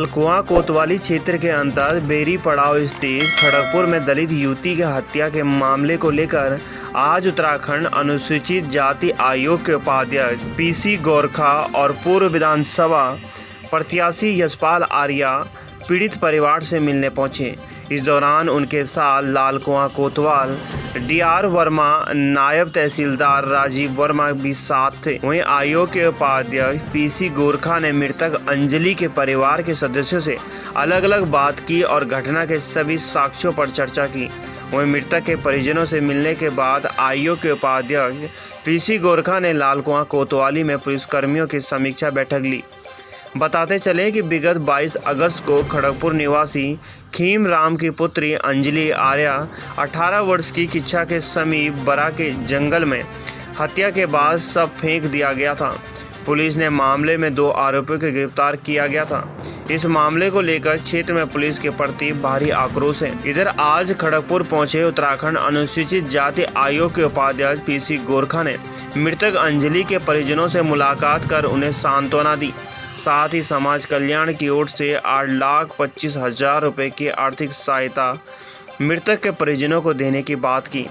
लाल कुआं कोतवाली क्षेत्र के अंतर्गत बेरी पड़ाव स्थित खड़गपुर में दलित युवती की हत्या के मामले को लेकर आज उत्तराखंड अनुसूचित जाति आयोग के उपाध्यक्ष पीसी गोरखा और पूर्व विधानसभा प्रत्याशी यशपाल आर्या पीड़ित परिवार से मिलने पहुंचे। इस दौरान उनके साथ लाल कुआं कोतवाल डीआर वर्मा, नायब तहसीलदार राजीव वर्मा भी साथ थे। वहीं आयोग के उपाध्यक्ष पीसी गोरखा ने मृतक अंजलि के परिवार के सदस्यों से अलग अलग बात की और घटना के सभी साक्ष्यों पर चर्चा की। वहीं मृतक के परिजनों से मिलने के बाद आयोग के उपाध्यक्ष पीसी गोरखा ने लाल कुआं कोतवाली में पुलिसकर्मियों की समीक्षा बैठक ली। बताते चले कि विगत 22 अगस्त को खड़गपुर निवासी खीम राम की पुत्री अंजलि आर्या 18 वर्ष की किच्छा के समीप बरा के जंगल में हत्या के बाद शव फेंक दिया गया था। पुलिस ने मामले में 2 आरोपियों को गिरफ्तार किया गया था। इस मामले को लेकर क्षेत्र में पुलिस के प्रति भारी आक्रोश है। इधर आज खड़गपुर पहुंचे उत्तराखंड अनुसूचित जाति आयोग के उपाध्यक्ष पीसी गोरखा ने मृतक अंजलि के परिजनों से मुलाकात कर उन्हें सांत्वना दी। साथ ही समाज कल्याण की ओर से 8,25,000 रुपये की आर्थिक सहायता मृतक के परिजनों को देने की बात की।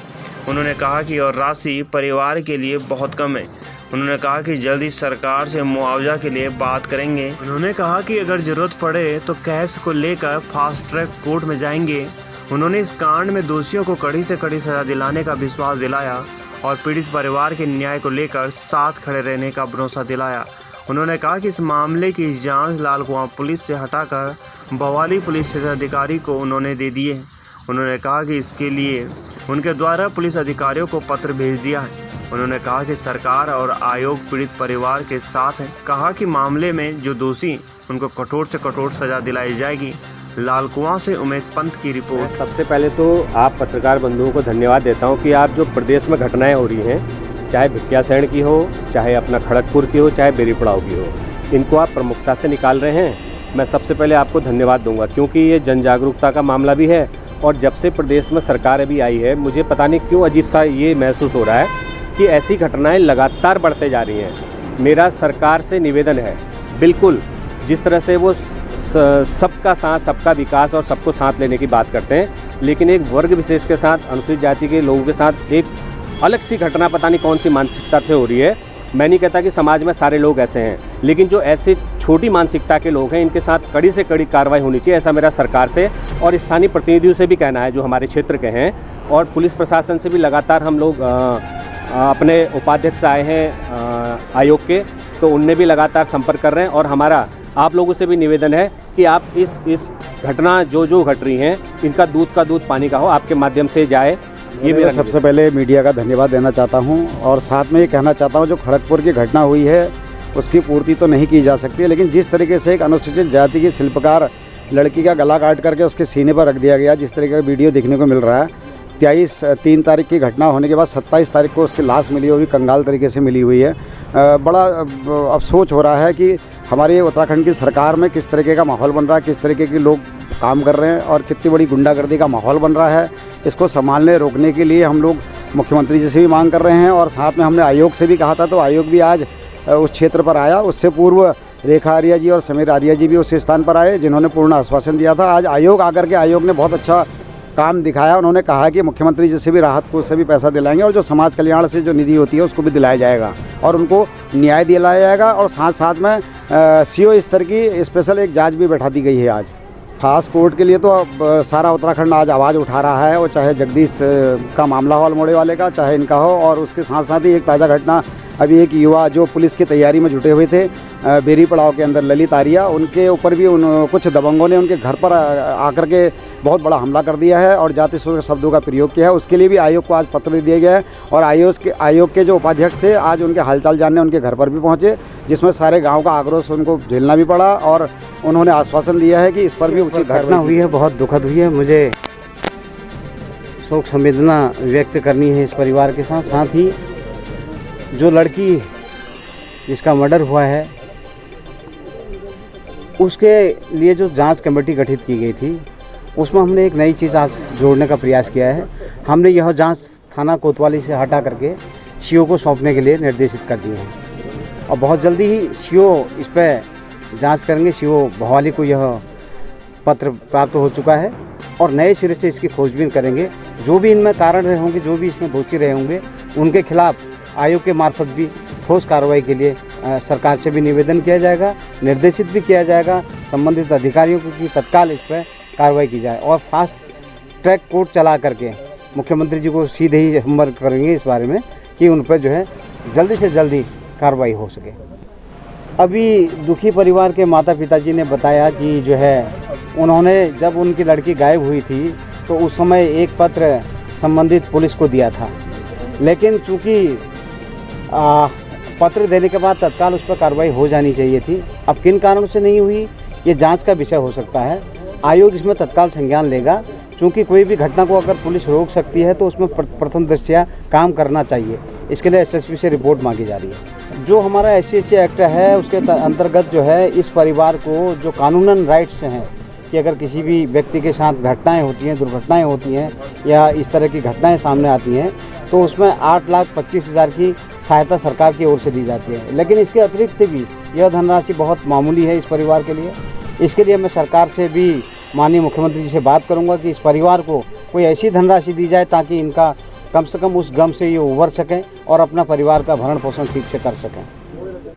उन्होंने कहा कि और राशि परिवार के लिए बहुत कम है। उन्होंने कहा कि जल्द ही सरकार से मुआवजा के लिए बात करेंगे। उन्होंने कहा कि अगर जरूरत पड़े तो केस को लेकर फास्ट ट्रैक कोर्ट में जाएंगे। उन्होंने इस कांड में दोषियों को कड़ी से कड़ी सजा दिलाने का विश्वास दिलाया और पीड़ित परिवार के न्याय को लेकर साथ खड़े रहने का भरोसा दिलाया। उन्होंने कहा कि इस मामले की जांच लाल कुआं पुलिस से हटाकर बवाली पुलिस अधिकारी को उन्होंने दे दिए हैं। उन्होंने कहा कि इसके लिए उनके द्वारा पुलिस अधिकारियों को पत्र भेज दिया है। उन्होंने कहा कि सरकार और आयोग पीड़ित परिवार के साथ है। कहा कि मामले में जो दोषी उनको कठोर से कठोर सजा दिलाई जाएगी। लाल कुआं से उमेश पंत की रिपोर्ट। सबसे पहले तो आप पत्रकार बंधुओं को धन्यवाद देता हूँ कि आप जो प्रदेश में घटनाएं हो रही हैं, चाहे भिकियासैंण की हो, चाहे अपना खड़गपुर की हो, चाहे बेरी पड़ाव की हो, इनको आप प्रमुखता से निकाल रहे हैं। मैं सबसे पहले आपको धन्यवाद दूंगा क्योंकि ये जन जागरूकता का मामला भी है। और जब से प्रदेश में सरकार अभी आई है, मुझे पता नहीं क्यों अजीब सा ये महसूस हो रहा है कि ऐसी घटनाएं लगातार बढ़ते जा रही हैं। मेरा सरकार से निवेदन है, बिल्कुल जिस तरह से वो सबका साथ, सबका विकास और सबको साथ लेने की बात करते हैं, लेकिन एक वर्ग विशेष के साथ, अनुसूचित जाति के लोगों के साथ एक अलग सी घटना पता नहीं कौन सी मानसिकता से हो रही है। मैं नहीं कहता कि समाज में सारे लोग ऐसे हैं, लेकिन जो ऐसे छोटी मानसिकता के लोग हैं, इनके साथ कड़ी से कड़ी कार्रवाई होनी चाहिए। ऐसा मेरा सरकार से और स्थानीय प्रतिनिधियों से भी कहना है जो हमारे क्षेत्र के हैं, और पुलिस प्रशासन से भी लगातार हम लोग अपने उपाध्यक्ष आए हैं आयोग के, तो उनने भी लगातार संपर्क कर रहे हैं। और हमारा आप लोगों से भी निवेदन है कि आप इस घटना जो घट रही हैं, इनका दूध का दूध पानी का हो, आपके माध्यम से जाए। ये मेरा सबसे पहले मीडिया का धन्यवाद देना चाहता हूं और साथ में ये कहना चाहता हूं जो खड़गपुर की घटना हुई है उसकी पूर्ति तो नहीं की जा सकती है, लेकिन जिस तरीके से एक अनुसूचित जाति की शिल्पकार लड़की का गला काट करके उसके सीने पर रख दिया गया, जिस तरीके का वीडियो देखने को मिल रहा है, 3 तारीख की घटना होने के बाद 27 तारीख को उसकी लाश मिली हुई, कंगाल तरीके से मिली हुई है। बड़ा अफसोस हो रहा है कि हमारे उत्तराखंड की सरकार में किस तरीके का माहौल बन रहा है, किस तरीके के लोग काम कर रहे हैं और कितनी बड़ी गुंडागर्दी का माहौल बन रहा है। इसको संभालने रोकने के लिए हम लोग मुख्यमंत्री जी से भी मांग कर रहे हैं और साथ में हमने आयोग से भी कहा था, तो आयोग भी आज उस क्षेत्र पर आया। उससे पूर्व रेखा आर्या जी और समीर आर्या जी भी उस स्थान पर आए जिन्होंने पूर्ण आश्वासन दिया था। आज आयोग आकर के आयोग ने बहुत अच्छा काम दिखाया। उन्होंने कहा कि मुख्यमंत्री जी से भी राहत कोष से भी पैसा दिलाएंगे और जो समाज कल्याण से जो निधि होती है उसको भी दिलाया जाएगा और उनको न्याय दिलाया जाएगा। और साथ साथ में सीओ स्तर की स्पेशल एक जांच भी बैठा दी गई है। आज फास्ट कोर्ट के लिए तो अब सारा उत्तराखंड आज आवाज़ उठा रहा है, और चाहे जगदीश का मामला हो अल्मोड़े वाले का, चाहे इनका हो। और उसके साथ साथ ही एक ताज़ा घटना, अभी एक युवा जो पुलिस की तैयारी में जुटे हुए थे बेरी पड़ाव के अंदर, ललित आर्या, उनके ऊपर भी कुछ दबंगों ने उनके घर पर आकर के बहुत बड़ा हमला कर दिया है और जाति शब्दों का प्रयोग किया है। उसके लिए भी आयोग को आज पत्र दिया गया है और आयोग के जो उपाध्यक्ष थे आज उनके हालचाल जानने उनके घर पर भी पहुंचे, जिसमें सारे गांव का आक्रोश उनको झेलना भी पड़ा और उन्होंने आश्वासन दिया है कि इस पर भी उचित घटना हुई है, बहुत दुखद हुई है। मुझे शोक संवेदना व्यक्त करनी है इस परिवार के साथ। साथ ही जो लड़की जिसका मर्डर हुआ है उसके लिए जो जांच कमेटी गठित की गई थी, उसमें हमने एक नई चीज़ आज जोड़ने का प्रयास किया है। हमने यह जांच थाना कोतवाली से हटा करके सीओ को सौंपने के लिए निर्देशित कर दिए हैं और बहुत जल्दी ही सीओ इस पर जांच करेंगे। सीओ भवाली को यह पत्र प्राप्त हो चुका है और नए सिरे से इसकी खोजबीन करेंगे। जो भी इनमें कारण रहे होंगे, जो भी इसमें दोषी रहे होंगे, उनके खिलाफ आयोग के मार्फत भी ठोस कार्रवाई के लिए सरकार से भी निवेदन किया जाएगा, निर्देशित भी किया जाएगा संबंधित अधिकारियों को कि तत्काल इस पर कार्रवाई की जाए। और फास्ट ट्रैक कोर्ट चला करके मुख्यमंत्री जी को सीधे ही हम वर्क करेंगे इस बारे में कि उन पर जो है जल्दी से जल्दी कार्रवाई हो सके। अभी दुखी परिवार के माता पिताजी ने बताया कि जो है उन्होंने जब उनकी लड़की गायब हुई थी तो उस समय एक पत्र संबंधित पुलिस को दिया था, लेकिन चूँकि पत्र देने के बाद तत्काल उस पर कार्रवाई हो जानी चाहिए थी। अब किन कारणों से नहीं हुई ये जांच का विषय हो सकता है। आयोग इसमें तत्काल संज्ञान लेगा। चूँकि कोई भी घटना को अगर पुलिस रोक सकती है तो उसमें प्रथम दृष्टया काम करना चाहिए। इसके लिए एसएसपी से रिपोर्ट मांगी जा रही है। जो हमारा SC एक्ट है उसके अंतर्गत जो है इस परिवार को जो कानूनन राइट्स हैं कि अगर किसी भी व्यक्ति के साथ घटनाएं होती हैं, दुर्घटनाएं होती हैं या इस तरह की घटनाएं सामने आती हैं तो उसमें 8,25,000 की सहायता सरकार की ओर से दी जाती है। लेकिन इसके अतिरिक्त भी यह धनराशि बहुत मामूली है इस परिवार के लिए। इसके लिए मैं सरकार से भी माननीय मुख्यमंत्री जी से बात करूंगा कि इस परिवार को कोई ऐसी धनराशि दी जाए ताकि इनका कम से कम उस गम से ये उबर सकें और अपना परिवार का भरण पोषण ठीक से कर सकें।